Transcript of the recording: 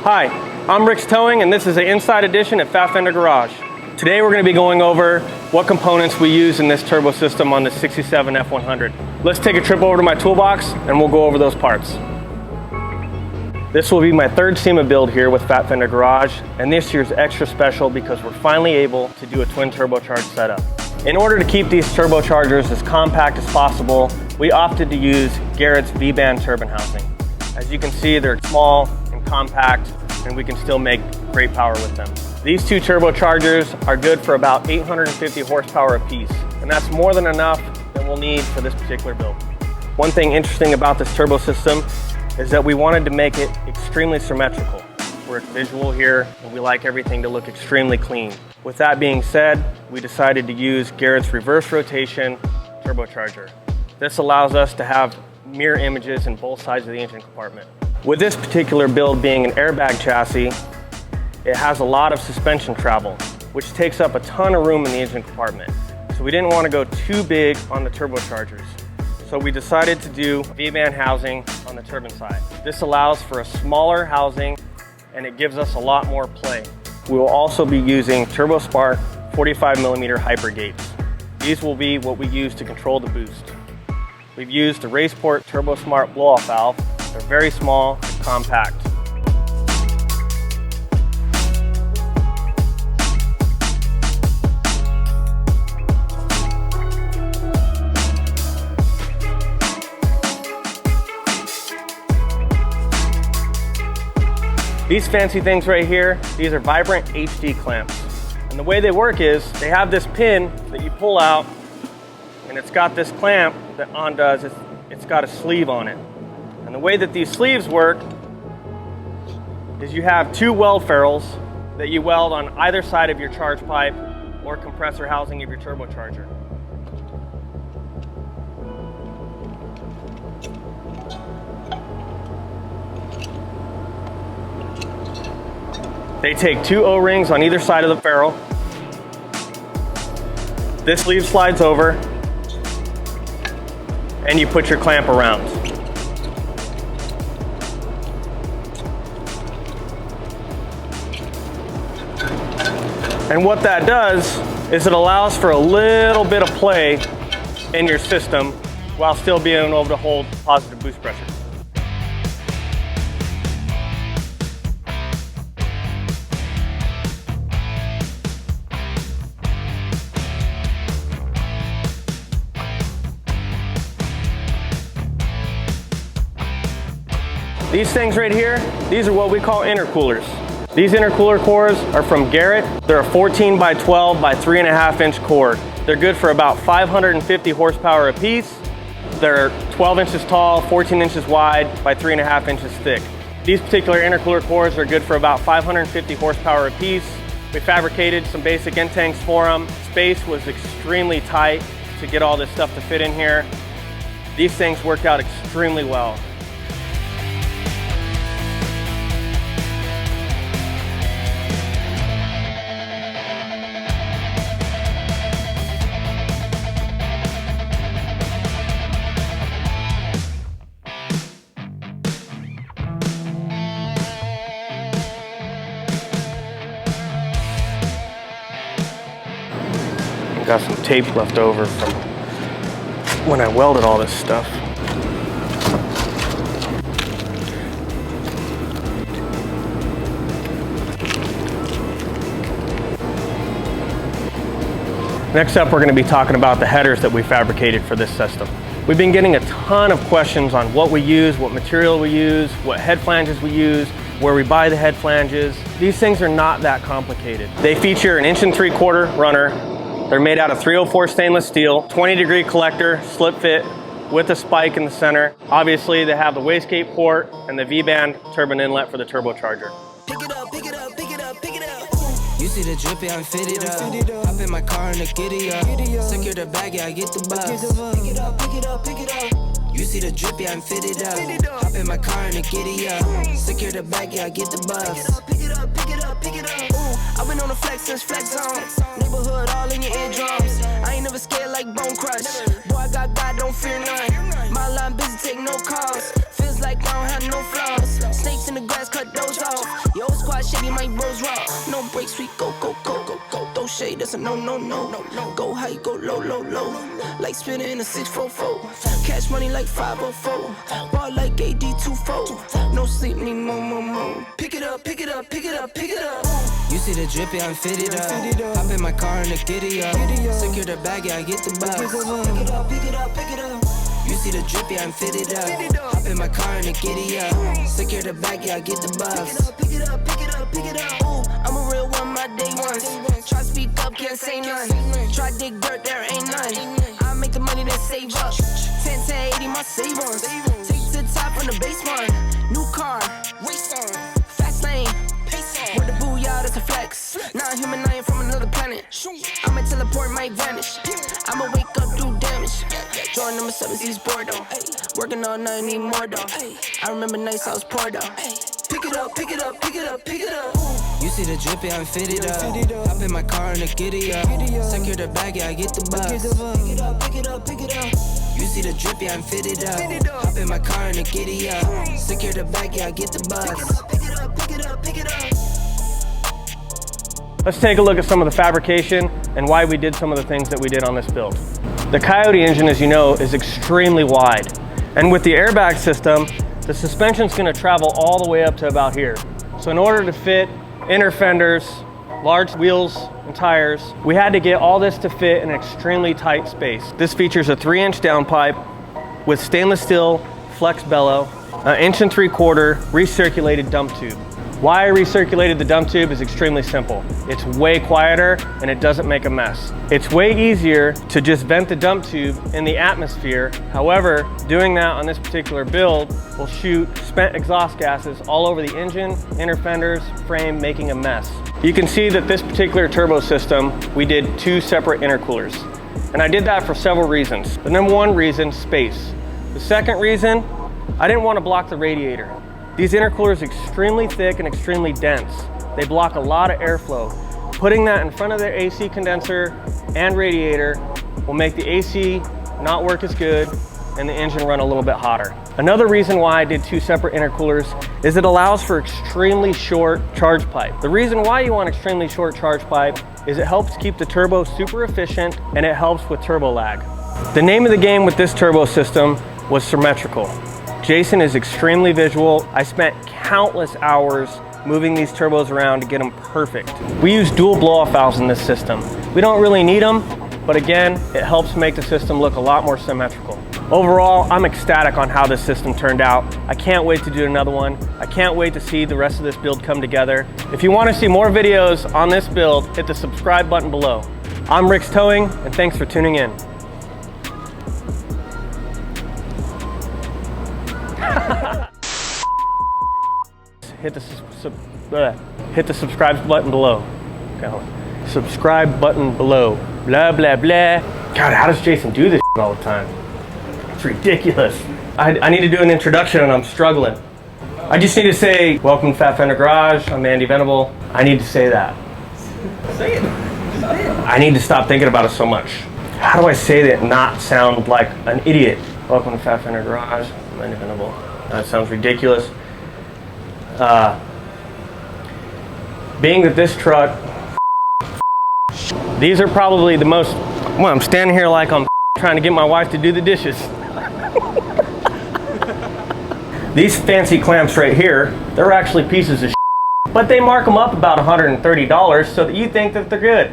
Hi, I'm Rick's Towing, and this is an inside edition at Fender Garage. Today we're going to be going over what components we use in this turbo system on the 67 F100. Let's take a trip over to my toolbox and we'll go over those parts. This will be my third SEMA build here with Fender Garage, and this year's extra special because we're finally able to do a twin turbocharged setup. In order to keep these turbochargers as compact as possible, we opted to use Garrett's V-band turbine housing. As you can see, they're small and compact, and we can still make great power with them. These two turbochargers are good for about 850 horsepower apiece, and that's more than enough that we'll need for this particular build. One thing interesting about this turbo system is that we wanted to make it extremely symmetrical. We're visual here, and we like everything to look extremely clean. With that being said, we decided to use Garrett's reverse rotation turbocharger. This allows us to have mirror images in both sides of the engine compartment. With this particular build being an airbag chassis, it has a lot of suspension travel, which takes up a ton of room in the engine compartment. So we didn't want to go too big on the turbochargers. So we decided to do V-band housing on the turbine side. This allows for a smaller housing and it gives us a lot more play. We will also be using TurboSpark 45mm hyper gates. These will be what we use to control the boost. We've used the Raceport TurboSmart blow-off valve. They're very small and compact. These fancy things right here, these are Vibrant HD clamps. And the way they work is, they have this pin that you pull out, and it's got this clamp that undoes, it's got a sleeve on it. And the way that these sleeves work is you have two weld ferrules that you weld on either side of your charge pipe or compressor housing of your turbocharger. They take two O-rings on either side of the ferrule. This sleeve slides over, and you put your clamp around. And what that does is it allows for a little bit of play in your system while still being able to hold positive boost pressure. These things right here, these are what we call intercoolers. These intercooler cores are from Garrett. They're a 14 by 12 by 3.5 inch core. They're good for about 550 horsepower apiece. They're 12 inches tall, 14 inches wide by 3.5 inches thick. These particular intercooler cores are good for about 550 horsepower apiece. We fabricated some basic end tanks for them. Space was extremely tight to get all this stuff to fit in here. These things worked out extremely well. Got some tape left over from when I welded all this stuff. Next up, we're going to be talking about the headers that we fabricated for this system. We've been getting a ton of questions on what we use, what material we use, what head flanges we use, where we buy the head flanges. These things are not that complicated. They feature an 1.75 inch runner. They're made out of 304 stainless steel, 20-degree collector, slip fit, with a spike in the center. Obviously, they have the wastegate port and the V-band turbine inlet for the turbocharger. Pick it up, pick it up, pick it up, pick it up. You see the drippy, I fit it up. Hop in my car and the giddy up. Secure the bag, yeah, I get the bus. Pick it up, pick it up, pick it up. You see the drippy, I'm fitted up. Hop in my car and the giddy up. Secure the bag, yeah, I get the bus. Pick it up, pick it up, pick it up, pick it up. I've been on the flex since flex zone. Neighborhood all in your eardrums. I ain't never scared like Bone Crush. Boy, I got God, don't fear none. My line busy, take no calls. Feels like I don't have no flaws. Snakes in the grass, cut I doze off. Yo, squad Chevy, my bros raw. No brakes, we go, go, go, go, go. Throw shade, that's a no, no, no, no, no. Go high, go low, low, low. Like spinning in a 644. Cash money like 504. Ball like AD24. No sleep, need more, more, more. Pick it up, pick it up, pick it up, pick it up. You see the drip, yeah, I'm fitted up. Hop in my car and the giddy up. Secure the bag, yeah, I get the bus. Pick it up, pick it up, pick it up. You see the drip, yeah, I'm fitted up. Hop in my car and the giddy up. Secure the bag, yeah, I get the bus. Pick it up, pick it up, pick it up. Ooh, I'm a real one, my day ones. Try speak up, can't say none. Try dig dirt, there ain't none. I make the money that save up. 10, 10, 80, my save ones. Take to the top on the baseline. New car, race on. Fast lane, pace on. With the booyah, that's a flex. Not human, I ain't from another planet. I'ma teleport, might vanish. I'ma wake up, do damage. Jordan number 7, he's bored though. Working all night, need more though. I remember nights I was poor though. Pick it up, pick it up, pick it up, pick it up. You see the drip, yeah, I'm fitted up. Hop in my car and the giddy up. Secure the bag, yeah, I get the bus. Pick it up, pick it up, pick it up. You see the drip, yeah, I'm fitted up. Hop in my car and the giddy up. Secure the bag, yeah, I get the bus. Pick it up, pick it up, pick it up. Let's take a look at some of the fabrication and why we did some of the things that we did on this build. The Coyote engine, as you know, is extremely wide. And with the airbag system, the suspension is going to travel all the way up to about here. So in order to fit inner fenders, large wheels and tires, we had to get all this to fit in an extremely tight space. This features a 3-inch downpipe with stainless steel flex bellow, an 1.75-inch recirculated dump tube. Why I recirculated the dump tube is extremely simple. It's way quieter and it doesn't make a mess. It's way easier to just vent the dump tube in the atmosphere. However, doing that on this particular build will shoot spent exhaust gases all over the engine, inner fenders, frame, making a mess. You can see that this particular turbo system, we did 2 separate intercoolers. And I did that for several reasons. The number 1 reason, space. The second reason, I didn't want to block the radiator. These intercoolers are extremely thick and extremely dense. They block a lot of airflow. Putting that in front of the AC condenser and radiator will make the AC not work as good and the engine run a little bit hotter. Another reason why I did 2 separate intercoolers is it allows for extremely short charge pipe. The reason why you want extremely short charge pipe is it helps keep the turbo super efficient and it helps with turbo lag. The name of the game with this turbo system was symmetrical. Jason is extremely visual. I spent countless hours moving these turbos around to get them perfect. We use dual blow-off valves in this system. We don't really need them, but again, it helps make the system look a lot more symmetrical. Overall, I'm ecstatic on how this system turned out. I can't wait to do another one. I can't wait to see the rest of this build come together. If you want to see more videos on this build, hit the subscribe button below. I'm Rick's Towing, and thanks for tuning in. Hit the subscribe button below. Okay, subscribe button below. Blah, blah, blah. God, how does Jason do this all the time? It's ridiculous. I need to do an introduction and I'm struggling. I just need to say, welcome to Fender Garage. I'm Andy Venable. I need to say that. Say it. I need to stop thinking about it so much. How do I say that and not sound like an idiot? Welcome to Fender Garage. I'm Andy Venable. That sounds ridiculous. Being that this truck, these are probably the most, well, I'm standing here like I'm trying to get my wife to do the dishes. These fancy clamps right here, they're actually pieces of but they mark them up about $130 so that you think that they're good.